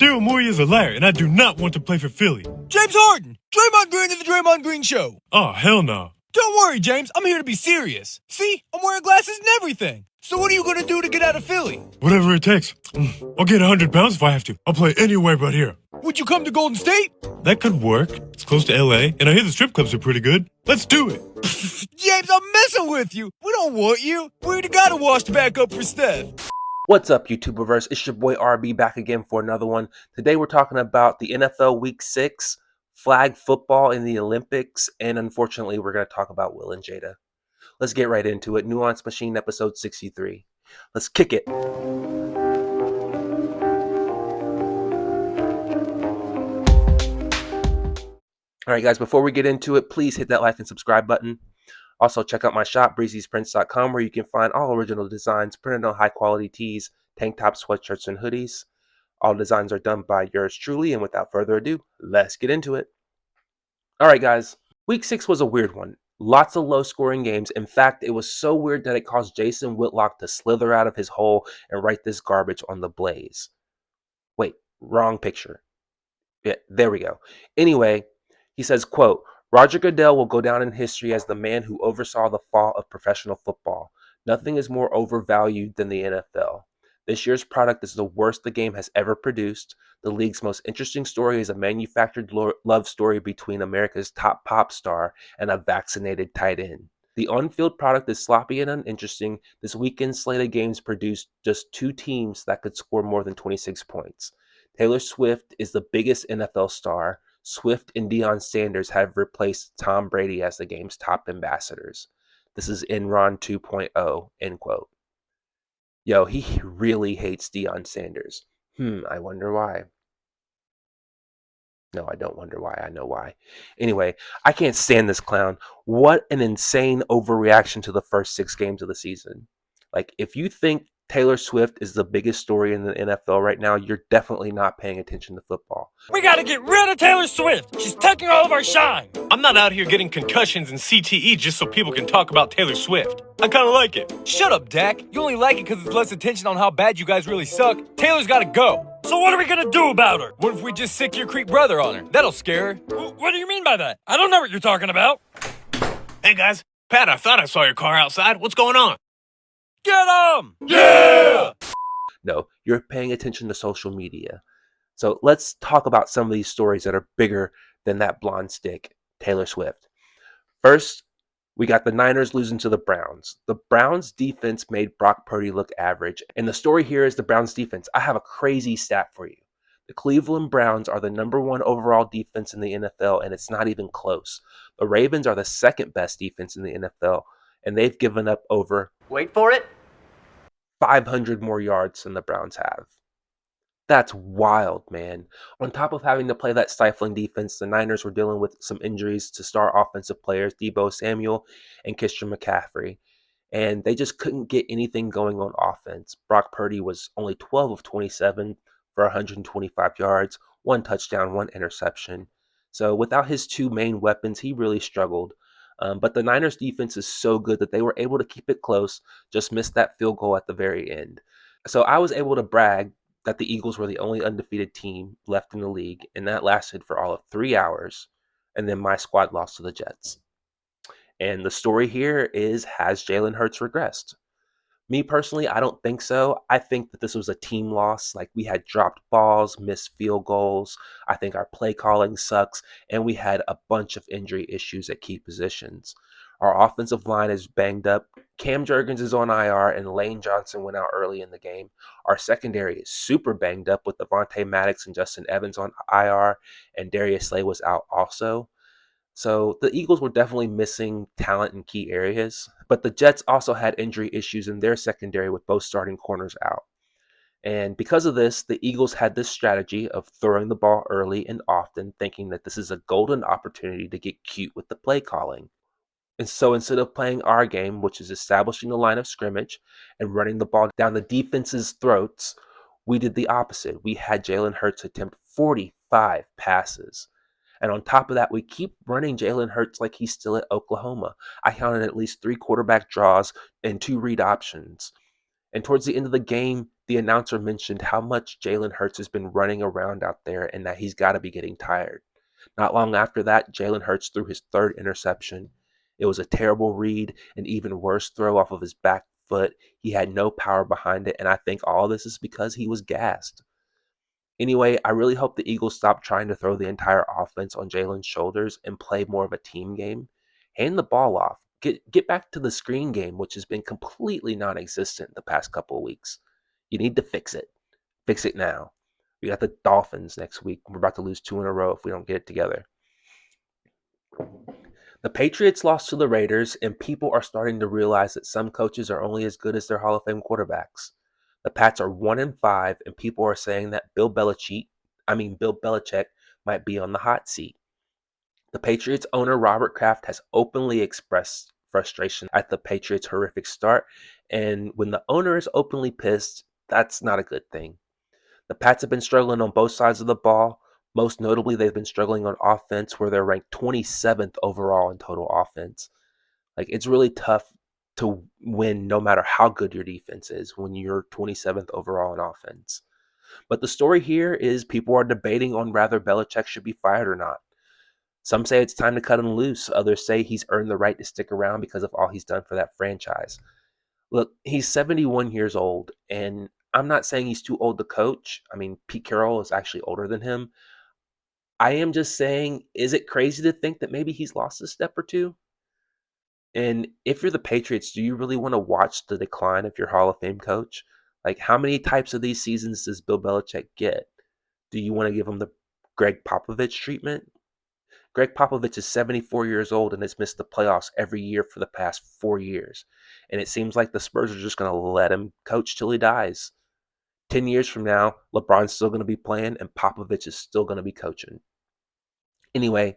Daryl Morey is a liar, and I do not want to play for Philly. James Harden! Draymond Green to the Draymond Green Show! Oh, hell no. Don't worry, James. I'm here to be serious. See? I'm wearing glasses and everything. So what are you gonna do to get out of Philly? Whatever it takes. I'll get 100 pounds if I have to. I'll play anywhere but here. Would you come to Golden State? That could work. It's close to LA, and I hear the strip clubs are pretty good. Let's do it. James, I'm messing with you. We don't want you. We already got to wash back up for Steph. What's up, YouTuberverse? It's your boy RB back again for another one. Today we're talking about the NFL Week 6, flag football in the Olympics, and unfortunately we're going to talk about Will and Jada. Let's get right into it. Nuance Machine episode 63. Let's kick it. Alright guys, before we get into it, please hit that like and subscribe button. Also, check out my shop, breezysprints.com, where you can find all original designs printed on high-quality tees, tank tops, sweatshirts, and hoodies. All designs are done by yours truly, and without further ado, let's get into it. All right, guys. Week 6 was a weird one. Lots of low-scoring games. In fact, it was so weird that it caused Jason Whitlock to slither out of his hole and write this garbage on the Blaze. Wait, wrong picture. Yeah, there we go. Anyway, he says, quote, Roger Goodell will go down in history as the man who oversaw the fall of professional football. Nothing is more overvalued than the NFL. This year's product is the worst the game has ever produced. The league's most interesting story is a manufactured love story between America's top pop star and a vaccinated tight end. The on-field product is sloppy and uninteresting. This weekend's slate of games produced just 2 teams that could score more than 26 points. Taylor Swift is the biggest NFL star. Swift and Deion Sanders have replaced Tom Brady as the game's top ambassadors. This is Enron 2.0, end quote. Yo, he really hates Deion Sanders. I wonder why. No, I don't wonder why. I know why. Anyway, I can't stand this clown. What an insane overreaction to the first 6 games of the season. Like, if you think Taylor Swift is the biggest story in the NFL right now, you're definitely not paying attention to football. We gotta get rid of Taylor Swift. She's taking all of our shine. I'm not out here getting concussions and CTE just so people can talk about Taylor Swift. I kind of like it. Shut up, Dak. You only like it because it's less attention on how bad you guys really suck. Taylor's gotta go. So what are we gonna do about her? What if we just sick your Creek brother on her? That'll scare her. What do you mean by that? I don't know what you're talking about. Hey guys, Pat, I thought I saw your car outside. What's going on? Get him! Yeah! No, you're paying attention to social media. So let's talk about some of these stories that are bigger than that blonde stick, Taylor Swift. First, we got the Niners losing to the Browns. The Browns defense made Brock Purdy look average. And the story here is the Browns defense. I have a crazy stat for you. The Cleveland Browns are the #1 overall defense in the NFL, and it's not even close. The Ravens are the 2nd best defense in the NFL, and they've given up over, wait for it, 500 more yards than the Browns have. That's wild, man. On top of having to play that stifling defense, the Niners were dealing with some injuries to star offensive players, Deebo Samuel and Christian McCaffrey, and they just couldn't get anything going on offense. Brock Purdy was only 12 of 27 for 125 yards, 1 touchdown, 1 interception. So without his 2 main weapons, he really struggled. But the Niners defense is so good that they were able to keep it close, just missed that field goal at the very end. So I was able to brag that the Eagles were the only undefeated team left in the league, and that lasted for all of 3 hours, and then my squad lost to the Jets. And the story here is, has Jalen Hurts regressed? Me personally, I don't think so. I think that this was a team loss. Like, we had dropped balls, missed field goals. I think our play calling sucks, and we had a bunch of injury issues at key positions. Our offensive line is banged up. Cam Jurgens is on IR, and Lane Johnson went out early in the game. Our secondary is super banged up with Devontae Maddox and Justin Evans on IR, and Darius Slay was out also. So the Eagles were definitely missing talent in key areas, but the Jets also had injury issues in their secondary with both starting corners out. And because of this, the Eagles had this strategy of throwing the ball early and often, thinking that this is a golden opportunity to get cute with the play calling. And so instead of playing our game, which is establishing the line of scrimmage and running the ball down the defense's throats, we did the opposite. We had Jalen Hurts attempt 45 passes. And on top of that, we keep running Jalen Hurts like he's still at Oklahoma. I counted at least 3 quarterback draws and 2 read options. And towards the end of the game, the announcer mentioned how much Jalen Hurts has been running around out there and that he's got to be getting tired. Not long after that, Jalen Hurts threw his third interception. It was a terrible read, an even worse throw off of his back foot. He had no power behind it, and I think all this is because he was gassed. Anyway, I really hope the Eagles stop trying to throw the entire offense on Jalen's shoulders and play more of a team game. Hand the ball off. Get back to the screen game, which has been completely non-existent the past couple of weeks. You need to fix it. Fix it now. We got the Dolphins next week. We're about to lose 2 in a row if we don't get it together. The Patriots lost to the Raiders, and people are starting to realize that some coaches are only as good as their Hall of Fame quarterbacks. The Pats are 1-5, and people are saying that Bill Belichick might be on the hot seat. The Patriots owner Robert Kraft has openly expressed frustration at the Patriots' horrific start, and when the owner is openly pissed, that's not a good thing. The Pats have been struggling on both sides of the ball. Most notably, they've been struggling on offense, where they're ranked 27th overall in total offense. Like, it's really tough to win no matter how good your defense is when you're 27th overall in offense. But the story here is people are debating on whether Belichick should be fired or not. Some say it's time to cut him loose. Others say he's earned the right to stick around because of all he's done for that franchise. Look, he's 71 years old, and I'm not saying he's too old to coach. I mean, Pete Carroll is actually older than him. I am just saying, is it crazy to think that maybe he's lost a step or two? And if you're the Patriots, do you really want to watch the decline of your Hall of Fame coach? Like, how many types of these seasons does Bill Belichick get? Do you want to give him the Greg Popovich treatment? Greg Popovich is 74 years old and has missed the playoffs every year for the past 4 years. And it seems like the Spurs are just going to let him coach till he dies. 10 years from now, LeBron's still going to be playing and Popovich is still going to be coaching. Anyway,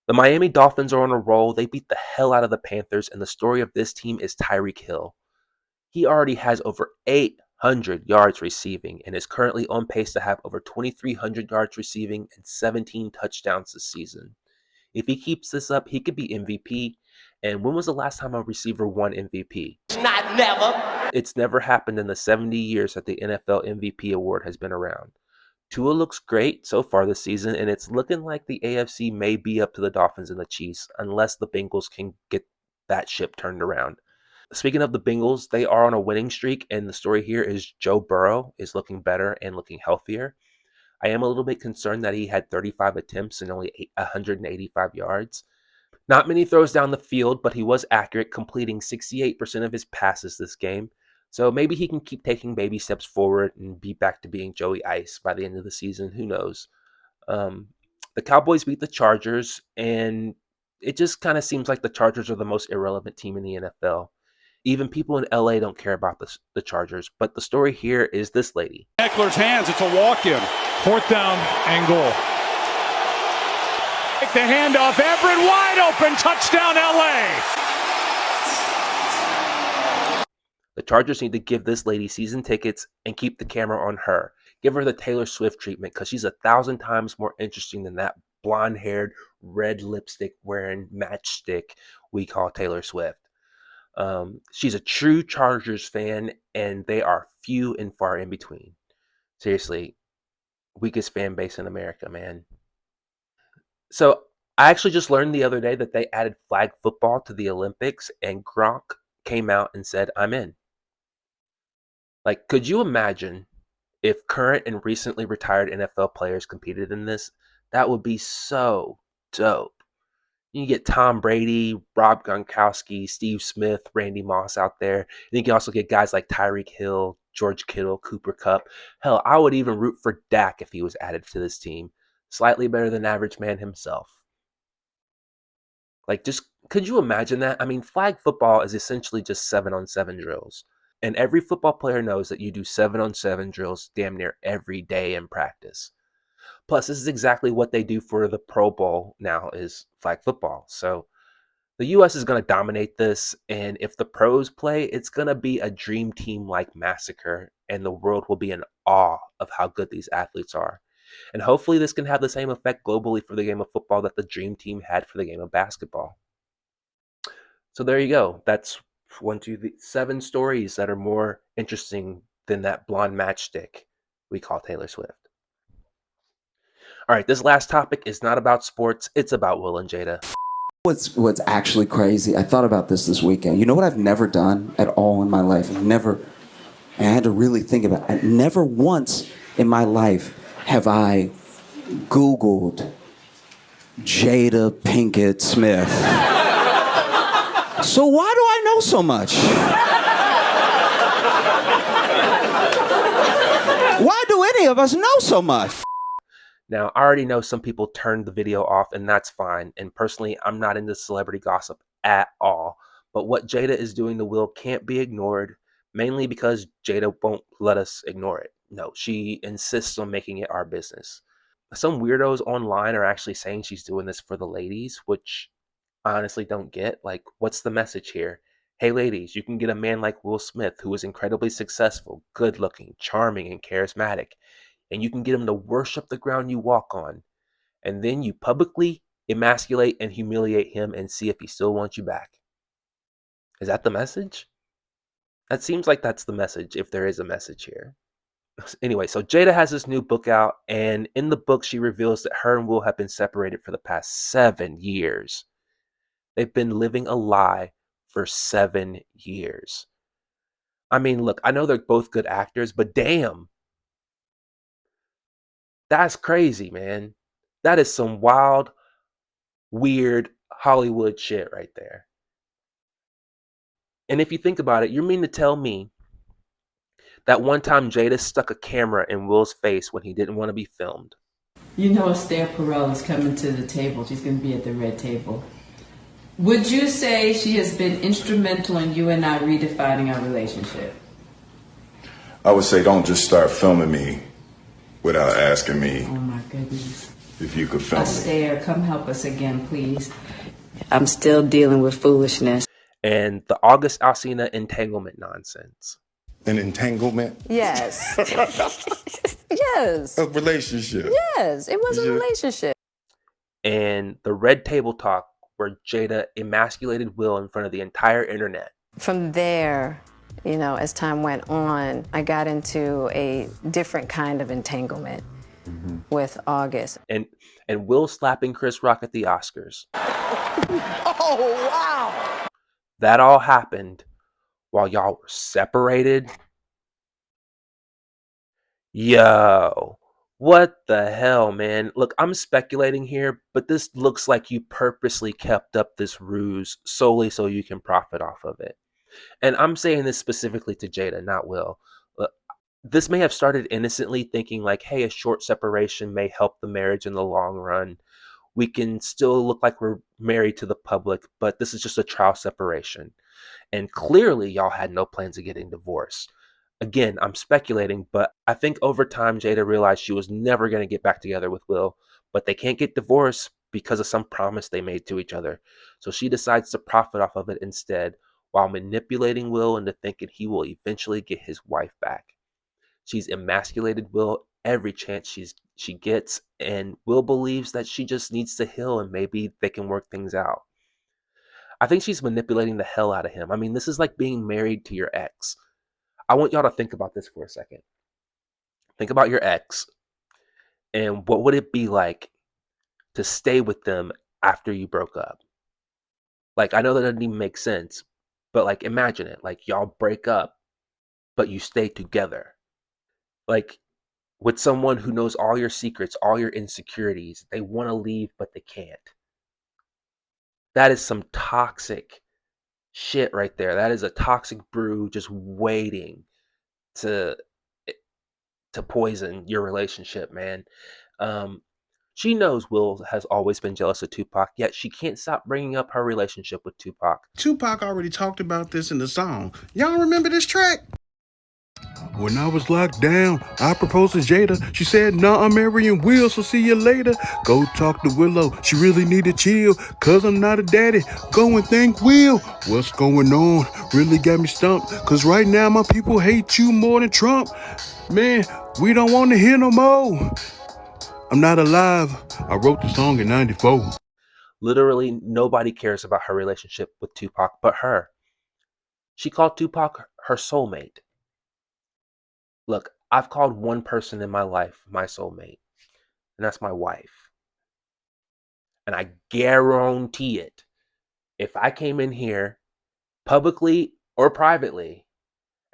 the Miami Dolphins are on a roll. They beat the hell out of the Panthers, and the story of this team is Tyreek Hill. He already has over 800 yards receiving and is currently on pace to have over 2,300 yards receiving and 17 touchdowns this season. If he keeps this up, he could be MVP. And when was the last time a receiver won MVP? Not never. It's never happened in the 70 years that the NFL MVP award has been around. Tua looks great so far this season, and it's looking like the AFC may be up to the Dolphins and the Chiefs unless the Bengals can get that ship turned around. Speaking of the Bengals, they are on a winning streak, and the story here is Joe Burrow is looking better and looking healthier. I am a little bit concerned that he had 35 attempts and only 185 yards. Not many throws down the field, but he was accurate, completing 68% of his passes this game. So maybe he can keep taking baby steps forward and be back to being Joey Ice by the end of the season. Who knows? The Cowboys beat the Chargers, and it just kind of seems like the Chargers are the most irrelevant team in the NFL. Even people in LA don't care about the Chargers. But the story here is this lady. Eckler's hands, it's a walk-in. 4th down and goal. Take the handoff, Everett wide open, touchdown LA. The Chargers need to give this lady season tickets and keep the camera on her. Give her the Taylor Swift treatment because she's 1,000 times more interesting than that blonde-haired, red lipstick-wearing matchstick we call Taylor Swift. She's a true Chargers fan, and they are few and far in between. Seriously, weakest fan base in America, man. So I actually just learned the other day that they added flag football to the Olympics, and Gronk came out and said, I'm in. Like, could you imagine if current and recently retired NFL players competed in this? That would be so dope. You get Tom Brady, Rob Gronkowski, Steve Smith, Randy Moss out there. And you can also get guys like Tyreek Hill, George Kittle, Cooper Kupp. Hell, I would even root for Dak if he was added to this team. Slightly better than average man himself. Like, just could you imagine that? I mean, flag football is essentially just 7-on-7 drills. And every football player knows that you do 7-on-7 drills damn near every day in practice. Plus, this is exactly what they do for the Pro Bowl now is flag football. So the U.S. is going to dominate this. And if the pros play, it's going to be a dream team-like massacre. And the world will be in awe of how good these athletes are. And hopefully this can have the same effect globally for the game of football that the dream team had for the game of basketball. So there you go. That's 7 stories that are more interesting than that blonde matchstick we call Taylor Swift. All right, this last topic is not about sports. It's about Will and Jada. What's actually crazy, I thought about this weekend. You know what I've never done at all in my life? And I had to really think about it. Never once in my life have I Googled Jada Pinkett Smith. So why do I know so much? Why do any of us know so much? Now, I already know some people turned the video off, and that's fine. And personally, I'm not into celebrity gossip at all. But what Jada is doing to Will can't be ignored, mainly because Jada won't let us ignore it. No, she insists on making it our business. Some weirdos online are actually saying she's doing this for the ladies, which I honestly don't get. Like, what's the message here? Hey, ladies, you can get a man like Will Smith, who is incredibly successful, good-looking, charming, and charismatic, and you can get him to worship the ground you walk on, and then you publicly emasculate and humiliate him and see if he still wants you back. Is that the message? That seems like that's the message, if there is a message here. Anyway, so Jada has this new book out, and in the book she reveals that her and Will have been separated for the past 7 years. They've been living a lie for 7 years. I mean, look, I know they're both good actors, but damn. That's crazy, man. That is some wild, weird Hollywood shit right there. And if you think about it, you mean to tell me that one time Jada stuck a camera in Will's face when he didn't want to be filmed? You know Esther Perel is coming to the table. She's going to be at the red table. Would you say she has been instrumental in you and I redefining our relationship? I would say don't just start filming me without asking me Oh my goodness. if you could film me. Esther, come help us again, please. I'm still dealing with foolishness. And the August Alsina entanglement nonsense. An entanglement? Yes. Yes. A relationship. Yes. It was a Yeah. relationship. And the red table talk where Jada emasculated Will in front of the entire internet. From there, you know, as time went on, I got into a different kind of entanglement with August. And Will slapping Chris Rock at the Oscars. Oh, wow! That all happened while y'all were separated. Yo, what the hell, man? Look, I'm speculating here, but this looks like you purposely kept up this ruse solely so you can profit off of it. And I'm saying this specifically to Jada, not Will. This may have started innocently, thinking like, hey, a short separation may help the marriage in the long run. We can still look like we're married to the public, but this is just a trial separation. And clearly, y'all had no plans of getting divorced. Again, I'm speculating, but I think over time, Jada realized she was never going to get back together with Will, but they can't get divorced because of some promise they made to each other. So she decides to profit off of it instead, while manipulating Will into thinking he will eventually get his wife back. She's emasculated Will every chance she gets, and Will believes that she just needs to heal and maybe they can work things out. I think she's manipulating the hell out of him. I mean, this is like being married to your ex. I want y'all to think about this for a second. Think about your ex, and what would it be like to stay with them after you broke up? Like, I know that doesn't even make sense, but like, imagine it. Like, y'all break up, but you stay together. Like, with someone who knows all your secrets, all your insecurities. They want to leave, but they can't. That is some toxic shit right there. That is a toxic brew just waiting to poison your relationship, man. She knows Will has always been jealous of Tupac, yet she can't stop bringing up her relationship with Tupac. Tupac already talked about this in the song. Y'all remember this track? When I was locked down, I proposed to Jada. She said, nah, I'm marrying Will, so see you later. Go talk to Willow. She really need to chill, cause I'm not a daddy. Go and thank Will. What's going on? Really got me stumped, cause right now my people hate you more than Trump. Man, we don't want to hear no more. I'm not alive. I wrote the song in 94. Literally nobody cares about her relationship with Tupac but her. She called Tupac her soulmate. Look, I've called one person in my life my soulmate, and that's my wife. And I guarantee it, if I came in here publicly or privately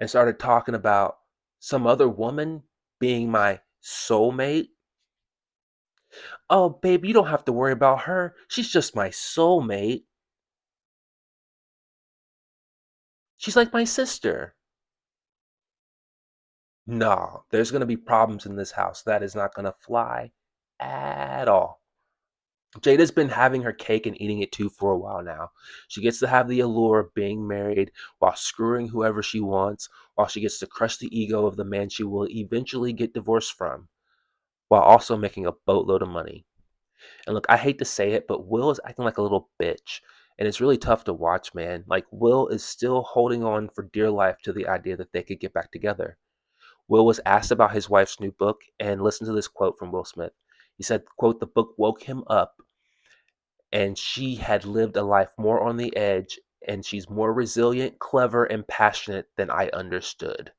and started talking about some other woman being my soulmate, oh, babe, you don't have to worry about her. She's just my soulmate. She's like my sister. No, there's going to be problems in this house. That is not going to fly at all. Jada's been having her cake and eating it too for a while now. She gets to have the allure of being married while screwing whoever she wants, while she gets to crush the ego of the man she will eventually get divorced from, while also making a boatload of money. And look, I hate to say it, but Will is acting like a little bitch. And it's really tough to watch, man. Like, Will is still holding on for dear life to the idea that they could get back together. Will was asked about his wife's new book, and listen to this quote from Will Smith. He said, quote, "The book woke him up, and she had lived a life more on the edge, and she's more resilient, clever, and passionate than I understood."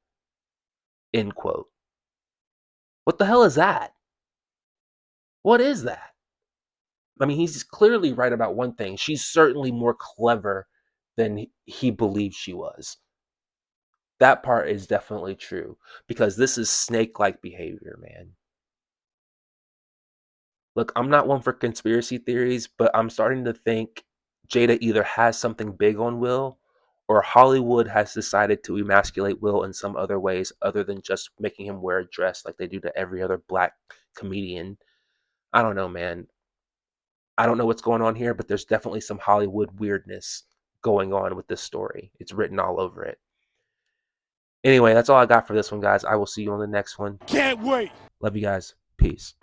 End quote. What the hell is that? What is that? I mean, he's clearly right about one thing. She's certainly more clever than he believed she was. That part is definitely true, because this is snake-like behavior, man. Look, I'm not one for conspiracy theories, but I'm starting to think Jada either has something big on Will, or Hollywood has decided to emasculate Will in some other ways other than just making him wear a dress like they do to every other black comedian. I don't know, man. I don't know what's going on here, but there's definitely some Hollywood weirdness going on with this story. It's written all over it. Anyway, that's all I got for this one, guys. I will see you on the next one. Can't wait. Love you guys. Peace.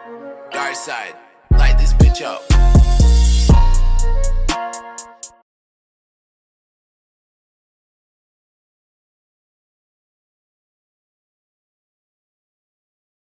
Dark side, light this bitch up.